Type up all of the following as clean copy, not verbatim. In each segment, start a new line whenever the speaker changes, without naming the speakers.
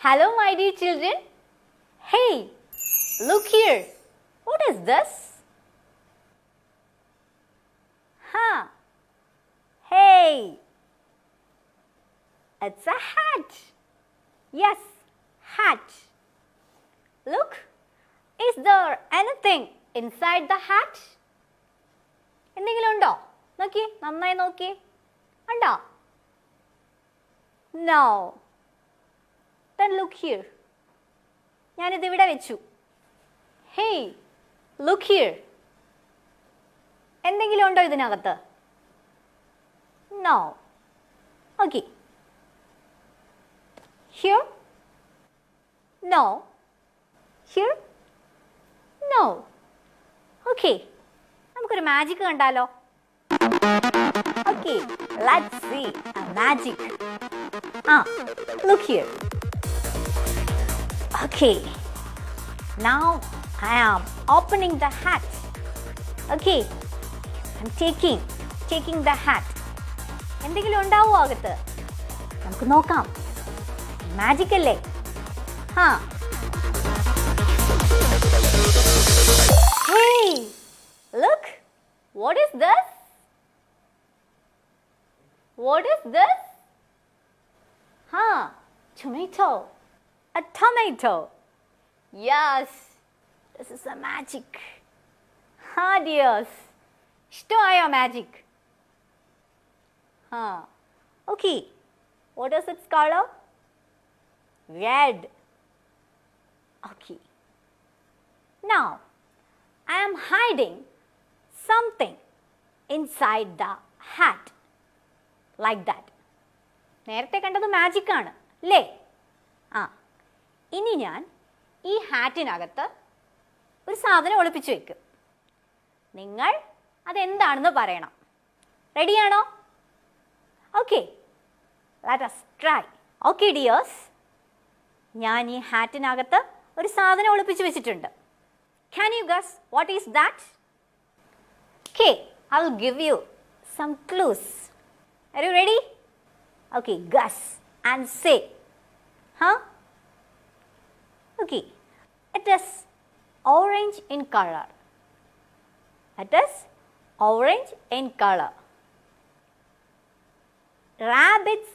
Hello, my dear children. Hey, look here. What is this? Huh? Hey, it's a hat. Yes, hat. Look, is there anything inside the hat? എന്തെങ്കിലും ഉണ്ടോ? നോക്കി, നന്നായി നോക്കി. ഉണ്ടോ? No. Then look here. ഞാനിത് ഇവിടെ വെച്ചു. Hey, look here. എന്തെങ്കിലും ഉണ്ടോ ഇതിനകത്ത്? No. Okay. Here? No. Here? No. Okay. നമുക്കൊരു മാജിക് കണ്ടാലോ? Okay, let's see a magic. Look here. Okay, now I am opening the hat. Okay, I'm taking the hat. എന്തെങ്കിലും ഉണ്ടാവുമോ അകത്ത്? നമുക്ക് നോക്കാം. മാജിക് അല്ലേ? Hey, look, what is this? What is this? Tomato. A tomato. Yes, this is a magic. Dears. ഇഷ്ടമായോ magic? Okay. What is its color? Red. Okay. Now, I am hiding something inside the hat. Like that. നേരത്തെ കണ്ടത് magic ആണ് അല്ലേ? ഇനി ഞാൻ ഈ ഹാറ്റിനകത്ത് ഒരു സാധനം ഒളിപ്പിച്ചു വെക്കും. നിങ്ങൾ അതെന്താണെന്ന് പറയണം. റെഡിയാണോ? Okay, let us try. Okay dears, ഞാൻ ഈ ഹാറ്റിനകത്ത് ഒരു സാധനം ഒളിപ്പിച്ചു വെച്ചിട്ടുണ്ട്. Can you guess what is that? Okay, I'll give you some clues. Are you ready? Okay, guess and say. Okay, it is orange in color. It is orange in color. Rabbits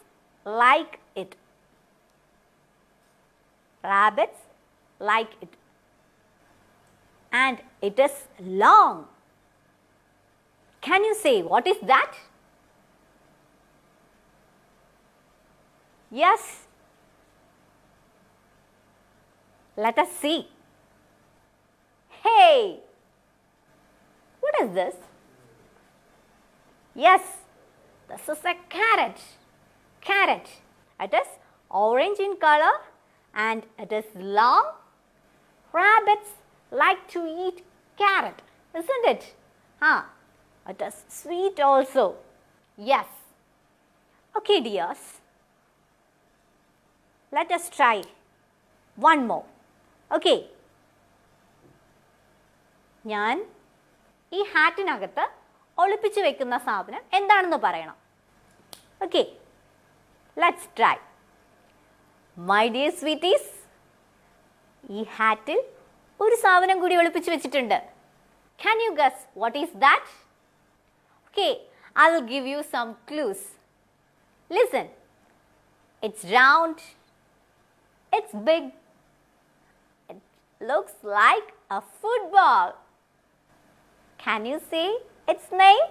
like it. Rabbits like it. And it is long. Can you say what is that? Yes. Let us see. Hey, what is this? Yes, this is a carrot. Carrot. It is orange in color and it is long. Rabbits like to eat carrot, isn't it? It is sweet also. Yes. Okay, dears. Let us try one more. Okay. ഞാൻ ഈ ഹാറ്റിനകത്ത് ഒളിപ്പിച്ചു വെക്കുന്ന സാധനം എന്താണെന്ന് പറയണം. Okay. Let's try. My dear sweeties, ഈ ഹാറ്റിൽ ഒരു സാധനം കൂടി ഒളിപ്പിച്ചു വെച്ചിട്ടുണ്ട്. Can you guess what is that? Okay, I will give you some clues. Listen. It's round. It's big. It looks like a football. Can you say its name?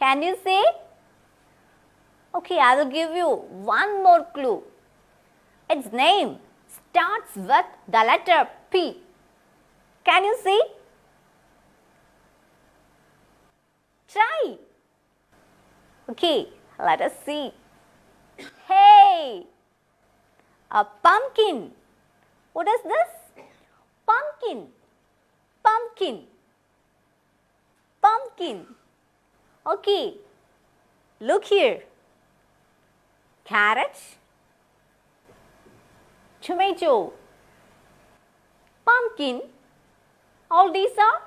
Can you say? Okay, I will give you one more clue. Its name starts with the letter P. Can you see? Try. Okay, Let us see. Hey! A pumpkin. What is this? Pumpkin. Pumpkin. Pumpkin. Okay. Look here. Carrot. Tomato. Pumpkin. All these are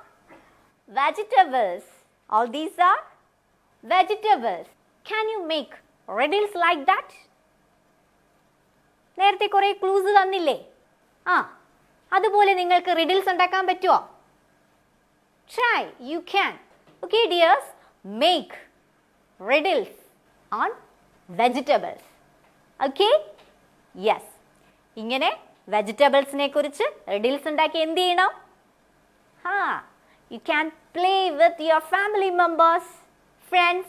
vegetables. All these are vegetables. Can you make riddles like that? നേരത്തെ കുറേ clues തന്നില്ലേ? അതുപോലെ നിങ്ങൾക്ക് riddles ഉണ്ടാക്കാൻ പറ്റുമോ? Try, you can. Okay dears, make riddles on vegetables. Okay? Yes. ഇങ്ങനെ വെജിറ്റബിൾസിനെ കുറിച്ച് riddles ഉണ്ടാക്കി എന്ത് ചെയ്യണം? You can play with your family members, friends.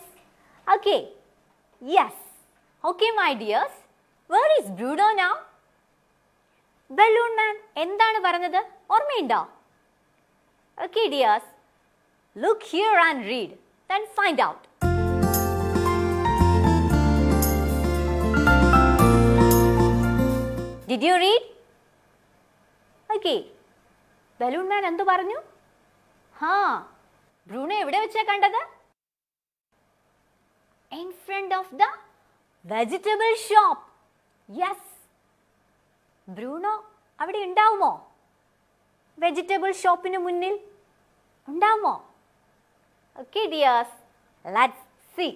Okay. Yes. Okay my dears. Where is Bruno now? Balloon man എന്താണ് പറഞ്ഞത്? ഓർമ്മയുണ്ടോ? Okay dears. Look here and read. Then find out. Did you read? Okay. Balloon man എന്തു പറഞ്ഞു? Bruno എവിടെ വെച്ചാ കണ്ടത്? In front of the vegetable shop. Yes. Bruno അവിടെ ഉണ്ടാവുമോ? വെജിറ്റബിൾ ഷോപ്പിന് മുന്നിൽ ഉണ്ടാവുമോ? Okay dears, let's see.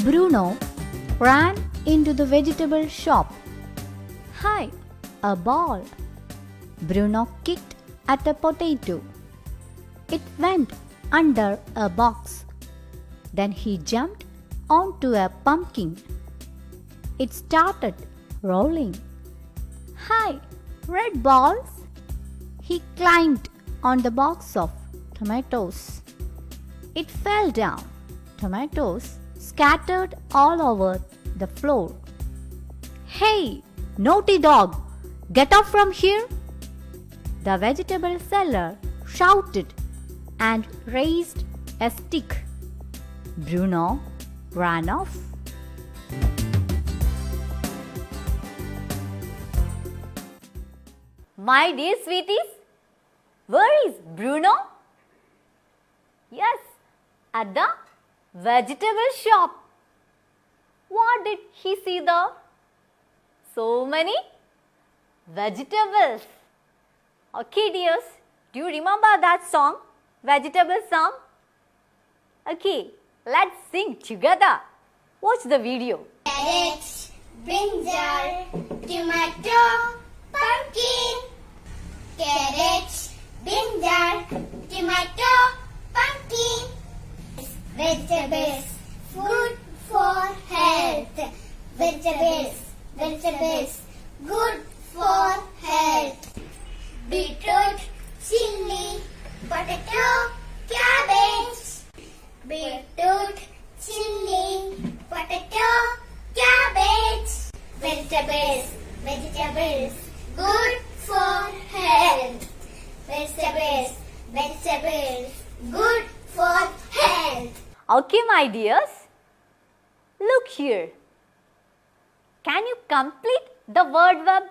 Bruno ran into the vegetable shop. Hi, a ball. Bruno kicked at a potato. It went under a box. Then he jumped onto a pumpkin. It started rolling. Hi, red balls. He climbed on the box of tomatoes. It fell down. Tomatoes scattered all over the floor. Hey, naughty dog, get off from here! The vegetable seller shouted and raised a stick. Bruno ran off.
My dear sweeties, where is Bruno? Yes, at the vegetable shop. What did he see there? So many vegetables. Okay dears, do you remember that song? Vegetable song? Okay, let's sing together. Watch the video.
Carrot, brinjal, tomato, pumpkin. Carrot, brinjal, tomato, pumpkin. Vegetables, good for health. Vegetables, good for health. Beetroot, chili, potato, cabbage. Beetroot, chili, potato, cabbage. Vegetables, good for health. Vegetables, good for health.
Okay my dears, look here. Can you complete the word web?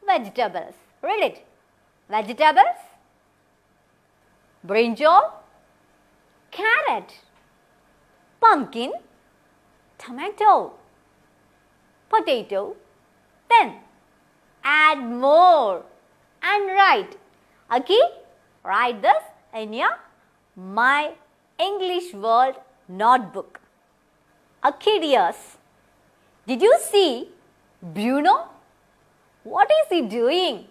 Vegetables. Read it. Vegetables, brinjal, carrot, pumpkin, tomato, potato. Then add more and write. Okay? Write this in your My English World notebook. Okay dears, did you see Bruno? What is he doing?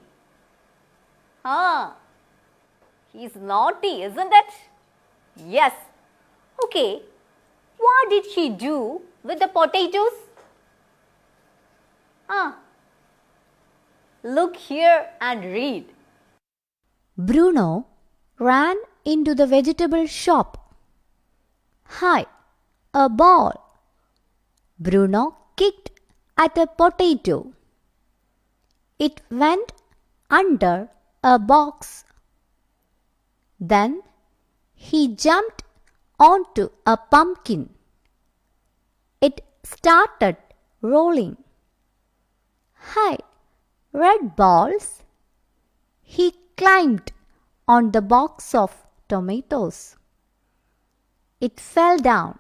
He's naughty, isn't it? Yes. Okay, what did he do with the potatoes? Look here and read.
Bruno ran into the vegetable shop. Hi, a ball. Bruno kicked at a potato. It went under a box. Then he jumped onto a pumpkin. It started rolling. High red balls. He climbed on the box of tomatoes. It fell down.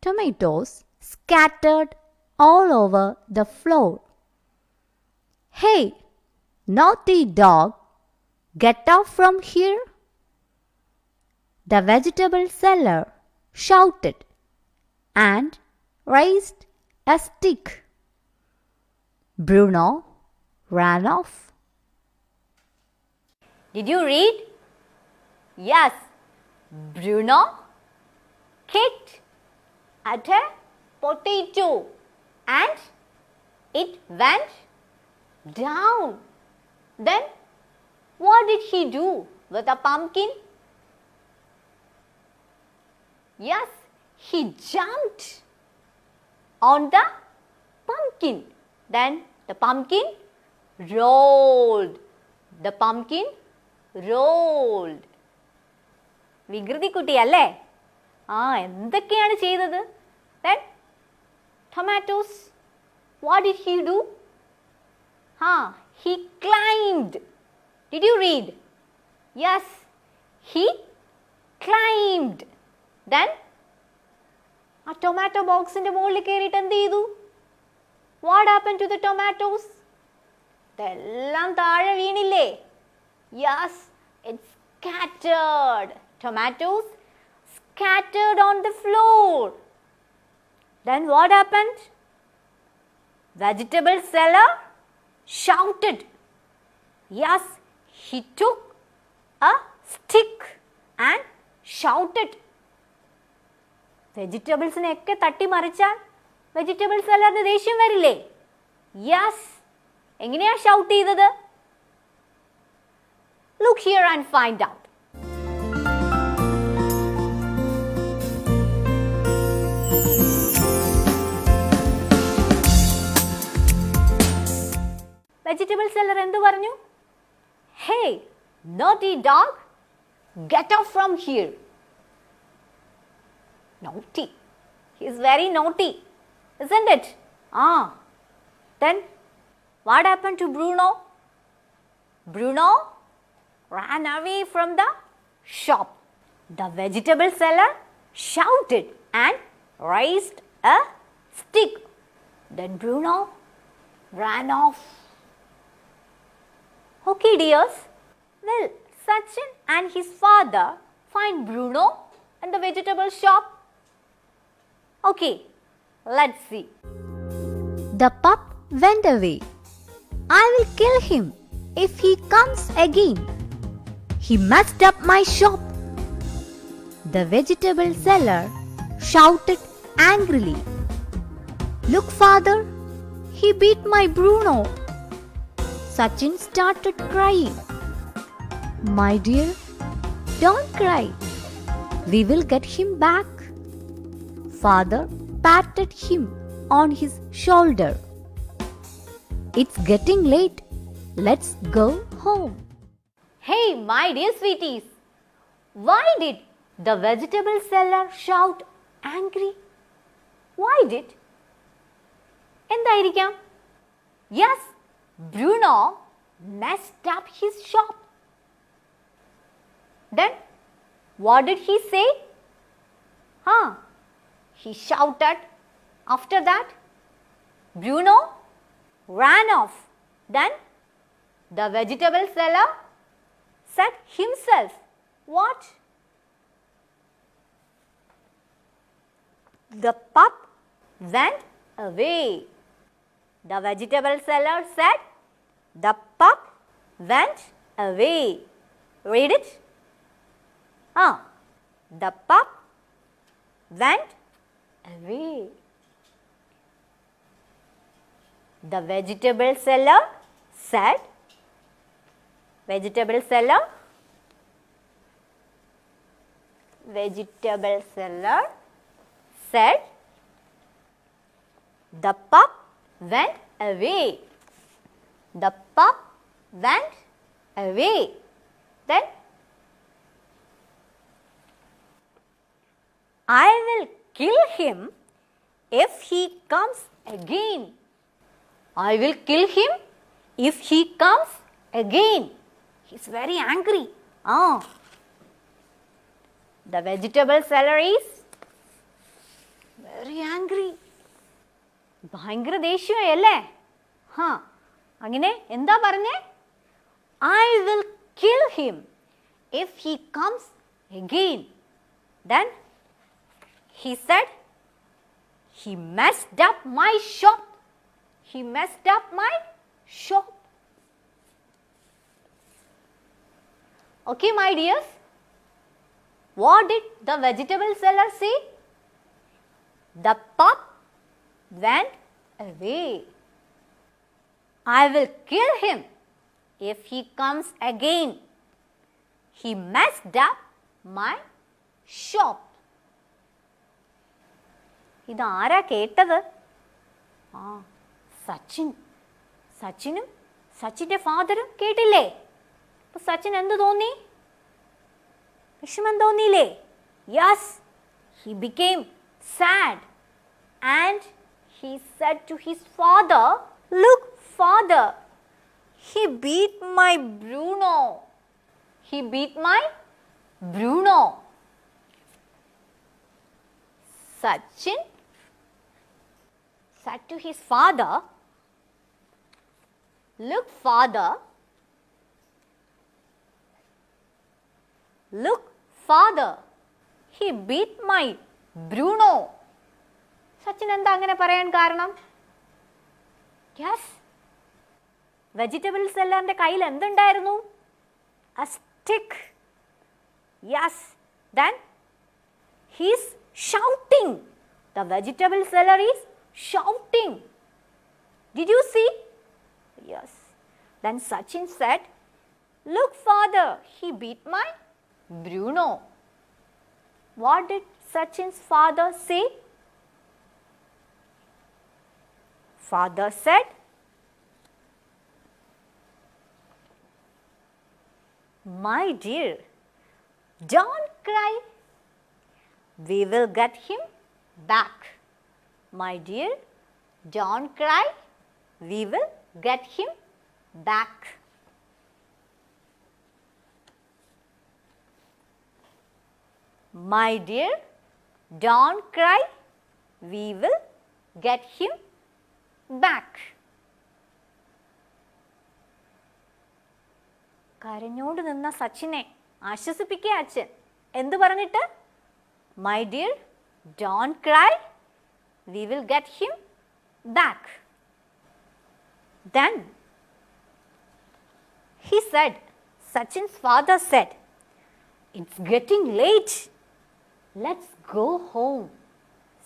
Tomatoes scattered all over the floor. Hey, naughty dog, get off from here! The vegetable seller shouted and raised a stick. Bruno ran off.
Did you read? Yes. Bruno kicked at a potato and it went down. Then what did he do with a pumpkin? Yes, he jumped on the pumpkin. Then the pumpkin rolled. The pumpkin rolled. വികൃതി കുട്ടിയല്ലേ? എന്തൊക്കെയാണ് ചെയ്തത്? Then tomatoes, what did he do? He climbed. Did you read? Yes, he climbed. Then ആ tomato ബോക്സിന്റെ മുകളിൽ കയറിയിട്ട് എന്ത് ചെയ്തു? What happened to the tomatoes? ഇതെല്ലാം താഴെ വീണില്ലേ? Yes, it's scattered. Tomatoes scattered on the floor. Then what happened? Vegetable seller shouted. Yes, he took a stick and shouted. വെജിറ്റബിൾസിനെയൊക്കെ തട്ടിമറിച്ചാൽ വെജിറ്റബിൾ സെല്ലറിന് ദേഷ്യം വരില്ലേ? യെസ്. എങ്ങനെയാ ഷൗട്ട് ചെയ്തത്? Look here and find out. Vegetable seller എന്തു പറഞ്ഞു? Hey, naughty dog, get off from here. Naughty. He is very naughty, isn't it? Then what happened to Bruno? Bruno ran away from the shop. The vegetable seller shouted and raised a stick. Then Bruno ran off. Okay, dears. Well, Sachin and his father find Bruno in the vegetable shop. Okay, let's see.
The pup went away. I will kill him if he comes again. He messed up my shop. The vegetable seller shouted angrily. Look, father, he beat my Bruno. Sachin started crying. My dear, don't cry. We will get him back. Father patted him on his shoulder. It's getting late. Let's go home.
Hey, my dear sweeties, why did the vegetable seller shout angry? Why did? എന്തായിരിക്കാം? Yes, Bruno messed up his shop. Then what did he say? He shouted. After that, Bruno ran off. Then the vegetable seller said himself, what? The pup went away. The vegetable seller said, the pup went away. Read it. The pup went away. The vegetable seller said, vegetable seller said, the pup went away. The pup went away. Then I will kill him if he comes again. I will kill him if he comes again. He's very angry. The vegetable seller is very angry. ഭയങ്കര ദേഷ്യമായി അല്ലേ? അങ്ങനെ എന്താ പറഞ്ഞേ? I will kill him if he comes again. Then he said, he messed up my shop. He messed up my shop. Okay, my dears. What did the vegetable seller say? The pup went away. I will kill him if he comes again. He messed up my shop. ഇതാരാ കേട്ടത്? സച്ചിൻ. സച്ചിനും സച്ചിൻ്റെ ഫാദറും കേട്ടില്ലേ? അപ്പോൾ സച്ചിൻ എന്ത് തോന്നി? വിഷമം തോന്നിയില്ലേ? Yes, he became sad and he said to his father, look father, he beat my Bruno. He beat my Bruno. Sachin said to his father, look father, he beat my Bruno. Sachin എന്താ അങ്ങനെ പറയാൻ കാരണം? Yes, vegetable സെല്ലറിന്റെ കയ്യിൽ എന്തുണ്ടായിരുന്നു? A stick. Yes, then he's shouting. The vegetable seller is shouting. Did you see? Yes. Then Sachin said, look father, he beat my Bruno. What did Sachin's father say? Father said, my dear, don't cry. We will get him back. My dear, don't cry. We will get him back. My dear, don't cry. We will get him back. കരഞ്ഞോണ്ട് നിന്ന സച്ചിനെ ആശ്വസിപ്പിക്കുക അച്ഛൻ. എന്ത് പറഞ്ഞിട്ട്? My dear, don't cry, we will get him back. Then he said, Sachin's father said, it's getting late. Let's go home.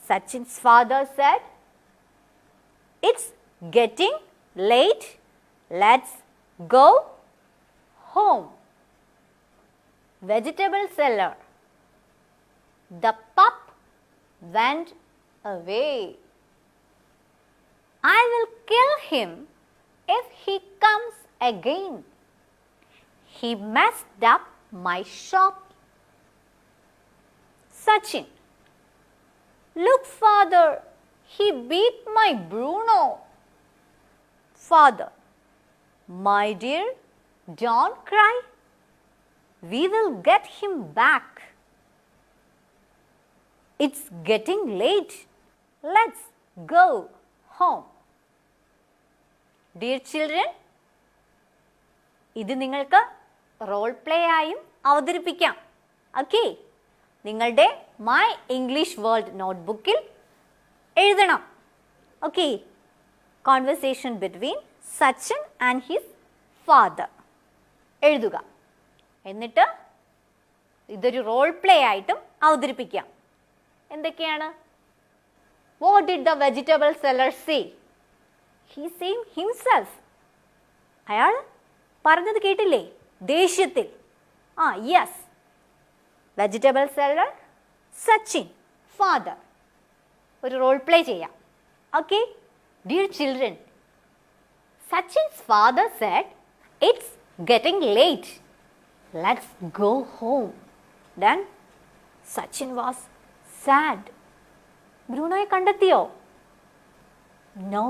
Sachin's father said, it's getting late. Let's go home. Vegetable seller. The pup went away. I will kill him if he comes again. He messed up my shop. Sachin. Look father, he beat my Bruno. Father. My dear, don't cry. We will get him back. It's getting late. Let's go home. Dear children, ഇത് നിങ്ങൾക്ക് role play ആയും അവതരിപ്പിക്കാം. Okay, നിങ്ങളുടെ my English world നോട്ട്ബുക്കിൽ എഴുതണം. Okay, conversation between Sachin and his father എഴുതുക. എന്നിട്ട് ഇതൊരു role play ആയിട്ടും അവതരിപ്പിക്കാം. എന്തൊക്കെയാണ്? What did the vegetable seller say? He said himself. അയാൾ പറഞ്ഞത് കേട്ടില്ലേ? ദേഷ്യത്തിൽ. Yes. Vegetable seller, Sachin, father. ഒരു റോൾ പ്ലേ ചെയ്യാം. Okay, dear children, Sachin's father said, It's getting late. Let's go home. Then Sachin was sad. ബ്രൂണോയെ കണ്ടെത്തിയോ? No.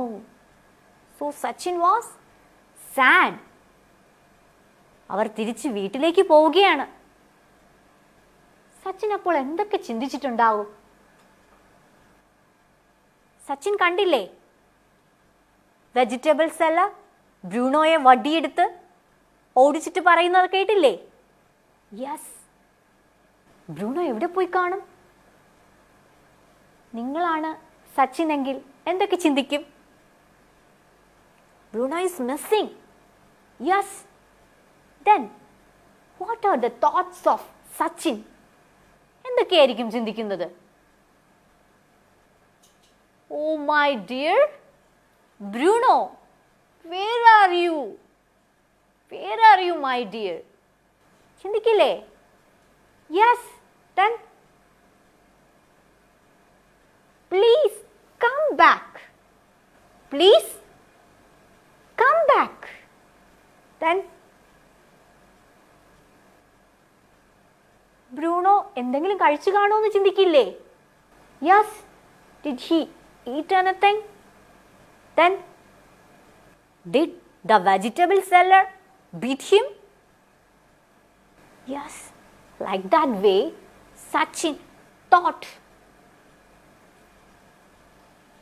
So Sachin was sad. അവർ തിരിച്ച് വീട്ടിലേക്ക് പോവുകയാണ്. സച്ചിൻ അപ്പോൾ എന്തൊക്കെ ചിന്തിച്ചിട്ടുണ്ടാവും? സച്ചിൻ കണ്ടില്ലേ, വെജിറ്റബിൾ സെല്ലർ ബ്രൂണോയെ വടിയെടുത്ത് ഓടിച്ചിട്ട് പറയുന്നത് കേട്ടില്ലേ? യെസ്, ബ്രൂണോ എവിടെ പോയി കാണും? നിങ്ങളാണ് സച്ചിൻ എങ്കിൽ എന്തൊക്കെ ചിന്തിക്കും? Bruno is missing. Yes. Then what are the thoughts of Sachin? എന്തൊക്കെയായിരിക്കും ചിന്തിക്കുന്നത്? Oh my dear Bruno, where are you? Where are you, my dear? ചിന്തിക്കില്ലേ? Yes. Then please come back. Please come back. Then Bruno എന്തെങ്കിലും കഴിച്ചു കാണുമെന്ന് ചിന്തിക്കില്ലേ? Yes. Did he eat anything? Then did the vegetable seller beat him? Yes. Like that way, Sachin thought.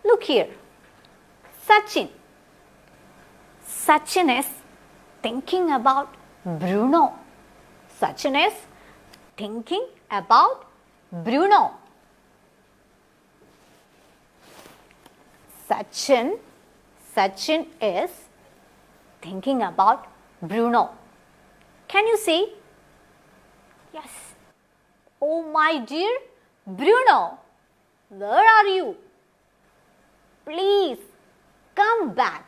Look here. Sachin. Sachin is thinking about Bruno. Sachin is thinking about Bruno. Sachin is thinking about Bruno. Can you see? Yes. Oh my dear Bruno, where are you? Please come back.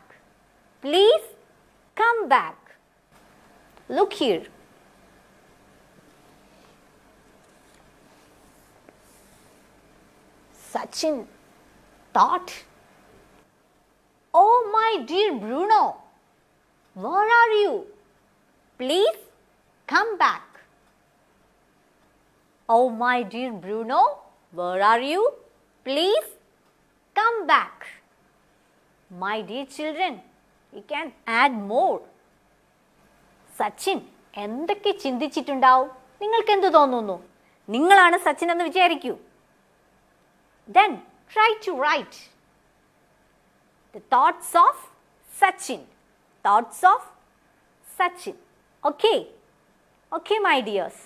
Please come back. Look here. Sachin thought, oh my dear Bruno, where are you? Please come back. Oh my dear Bruno, where are you? Please come back. My dear children, we can add more. Sachin എന്തൊക്കെ ചിന്തിച്ചിട്ടുണ്ടാവും? നിങ്ങൾക്ക് എന്ത് തോന്നുന്നു? നിങ്ങളാണ് സച്ചിൻ എന്ന് വിചാരിക്കൂ. Then try to write the thoughts of Sachin. Thoughts of Sachin. Okay? Okay, my dears.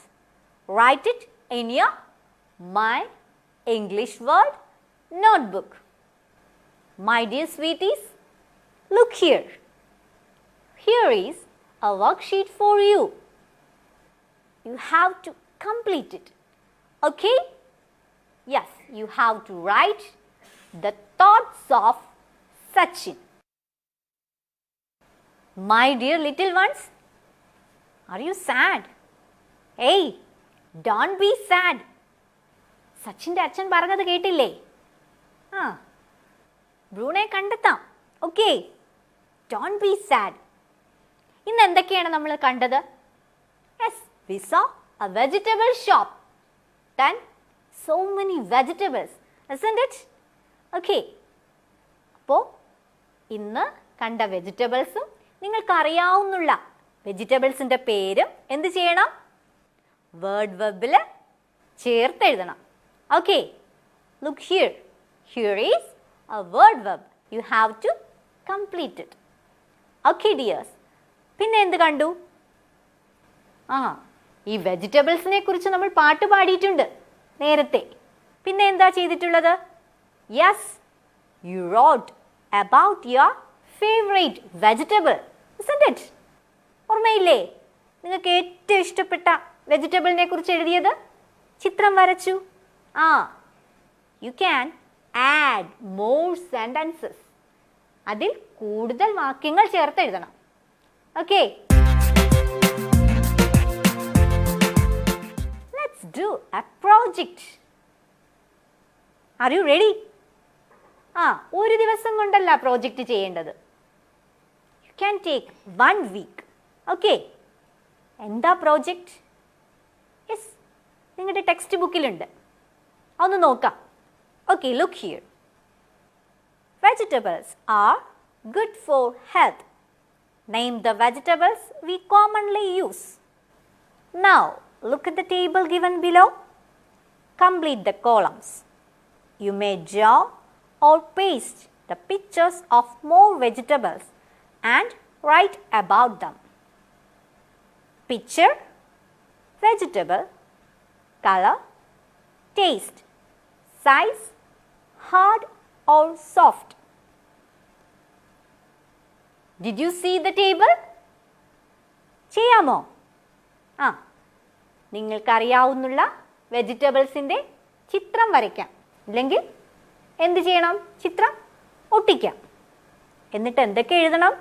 Write it in your My English Word notebook. My dear sweeties, look here. Here is a worksheet for you. You have to complete it. Okay? Yes, you have to write the thoughts of Sachin. My dear little ones, are you sad? Hey, don't be sad. സച്ചിൻ്റെ അച്ഛൻ പറഞ്ഞത് കേട്ടില്ലേ? ബ്രൂണയെ കണ്ടെത്താം. Okay, don't be sad. ഇന്ന് എന്തൊക്കെയാണ് നമ്മൾ കണ്ടത്? Yes, we saw a vegetable shop. Then so many vegetables, isn't it? Okay. അപ്പോൾ ഇന്ന് കണ്ട വെജിറ്റബിൾസും നിങ്ങൾക്ക് അറിയാവുന്ന വെജിറ്റബിൾസിൻ്റെ പേരും എന്ത് ചെയ്യണം? വേർഡ് വെബിൽ ചേർത്ത് എഴുതണം. Okay, look here. Here is a word web. You have to complete it. Okay dears, പിന്നെ എന്ത് കണ്ടു? ഈ വെജിറ്റബിൾസിനെ കുറിച്ച് നമ്മൾ പാട്ട് പാടിയിട്ടുണ്ട് നേരത്തെ. പിന്നെ എന്താ ചെയ്തിട്ടുള്ളത്? Yes, you wrote about your favourite vegetable, isn't it? ഓർമ്മയില്ലേ? നിങ്ങൾക്ക് ഏറ്റവും ഇഷ്ടപ്പെട്ട വെജിറ്റബിളിനെ കുറിച്ച് എഴുതിയത്? ചിത്രം വരച്ചു. You can add more sentences. അതിൽ കൂടുതൽ വാക്യങ്ങൾ ചേർത്ത് എഴുതണം. Okay, do a project. Are you ready? ഒരു ദിവസം കൊണ്ടല്ല പ്രോജക്റ്റ് ചെയ്യേണ്ടത്. You can take 1 week, okay, എന്താ പ്രോജക്റ്റ്? യെസ്, നിങ്ങളുടെ ടെക്സ്റ്റ് ബുക്കിലുണ്ട്. ഒന്ന് നോക്കാം. Okay, look here. Vegetables are good for health. Name the vegetables we commonly use. Now, look at the table given below. Complete the columns. You may draw or paste the pictures of more vegetables and write about them. Picture, vegetable, color, taste, size, hard or soft. Did you see the table? ചെയ്യാമോ? നിങ്ങൾക്കറിയാവുന്ന വെജിറ്റബിൾസിൻ്റെ ചിത്രം വരയ്ക്കാം. ഇല്ലെങ്കിൽ എന്ത് ചെയ്യണം? ചിത്രം ഒട്ടിക്കാം. എന്നിട്ട് എന്തൊക്കെ എഴുതണം?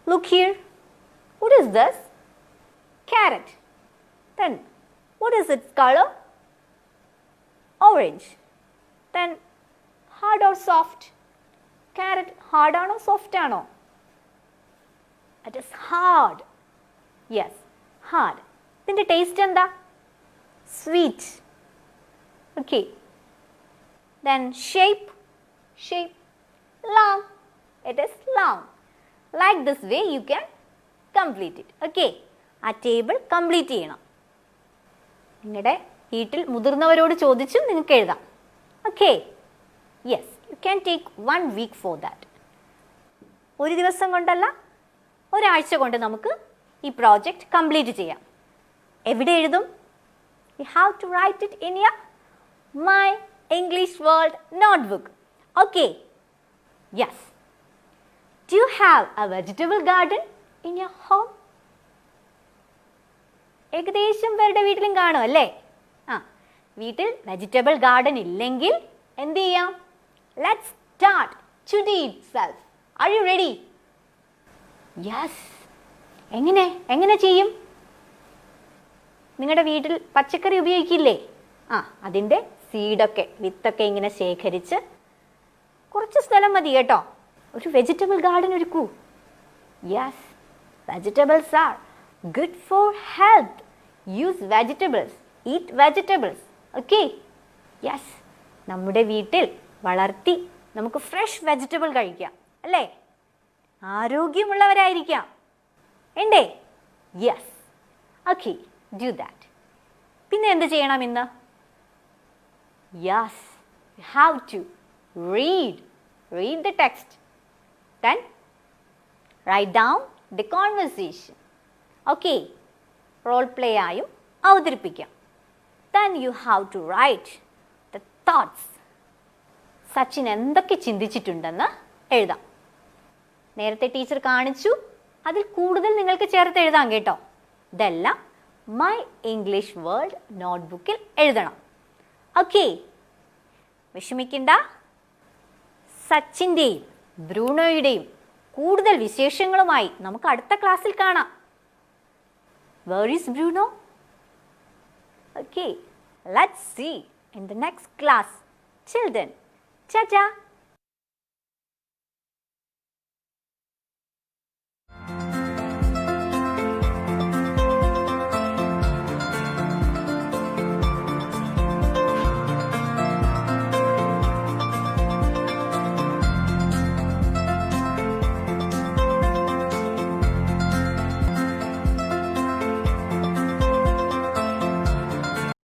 Look here. What is this? Carrot. Then what is its color? Orange. Then hard or soft? Carrot hard ആണോ സോഫ്റ്റ് ആണോ? It is hard. Yes, hard. ഇതിൻ്റെ ടേസ്റ്റ് എന്താ? Sweet. Okay. Then shape. Long. It is long. Like this way you can complete it. Okay. ആ table complete ചെയ്യണം. നിങ്ങളുടെ വീട്ടിൽ മുതിർന്നവരോട് ചോദിച്ചും നിങ്ങൾക്ക് എഴുതാം. Okay, yes, you can take 1 week for that. ഒരു ദിവസം കൊണ്ടല്ല, ഒരാഴ്ച കൊണ്ട് നമുക്ക് ഈ പ്രോജക്റ്റ് കംപ്ലീറ്റ് ചെയ്യാം. എവിടെ എഴുതും? You have to write it in your my English world notebook. Okay, yes. Do you have a vegetable garden in your home? ഏകദേശം പേരുടെ വീട്ടിലും കാണും അല്ലേ? വീട്ടിൽ വെജിറ്റബിൾ ഗാർഡൻ ഇല്ലെങ്കിൽ എന്ത് ചെയ്യാം? Let's start today itself. Are you ready? Yes. എങ്ങനെ ചെയ്യും? നിങ്ങളുടെ വീട്ടിൽ പച്ചക്കറി ഉപയോഗിക്കില്ലേ? അതിൻ്റെ സീഡൊക്കെ, വിത്തൊക്കെ ഇങ്ങനെ ശേഖരിച്ച്, കുറച്ച് സ്ഥലം മതി കേട്ടോ, ഒരു വെജിറ്റബിൾ ഗാർഡൻ ഒരുക്കൂ. Yes, vegetables are good for health. Use vegetables. Eat vegetables. Okay? Yes. നമ്മുടെ വീട്ടിൽ വളർത്തി നമുക്ക് ഫ്രഷ് വെജിറ്റബിൾ കഴിക്കാം അല്ലേ? ആരോഗ്യമുള്ളവരായിരിക്കാം. ഉണ്ടേ? യെസ്. Okay, do that. പിന്നെ എന്ത് ചെയ്യണം ഇന്ന്? Yes, you have to read the text. Then write down the conversation. Okay, role play ആയും അവതരിപ്പിക്കാം. Then you have to write the thoughts. Sachin എന്തൊക്കെ ചിന്തിച്ചിട്ടുണ്ടെന്ന് എഴുതാം. നേരത്തെ ടീച്ചർ കാണിച്ചു, അതിൽ കൂടുതൽ നിങ്ങൾക്ക് ചേർത്ത് എഴുതാം കേട്ടോ. ഇതെല്ലാം മൈ ഇംഗ്ലീഷ് വേൾഡ് നോട്ട്ബുക്കിൽ എഴുതണം. ഓക്കെ, വിഷമിക്കണ്ട. സച്ചിൻ്റെയും ബ്രൂണോയുടെയും കൂടുതൽ വിശേഷങ്ങളുമായി നമുക്ക് അടുത്ത ക്ലാസ്സിൽ കാണാം. Where is Bruno? Okay, let's see in the next class. Till then, cha-cha.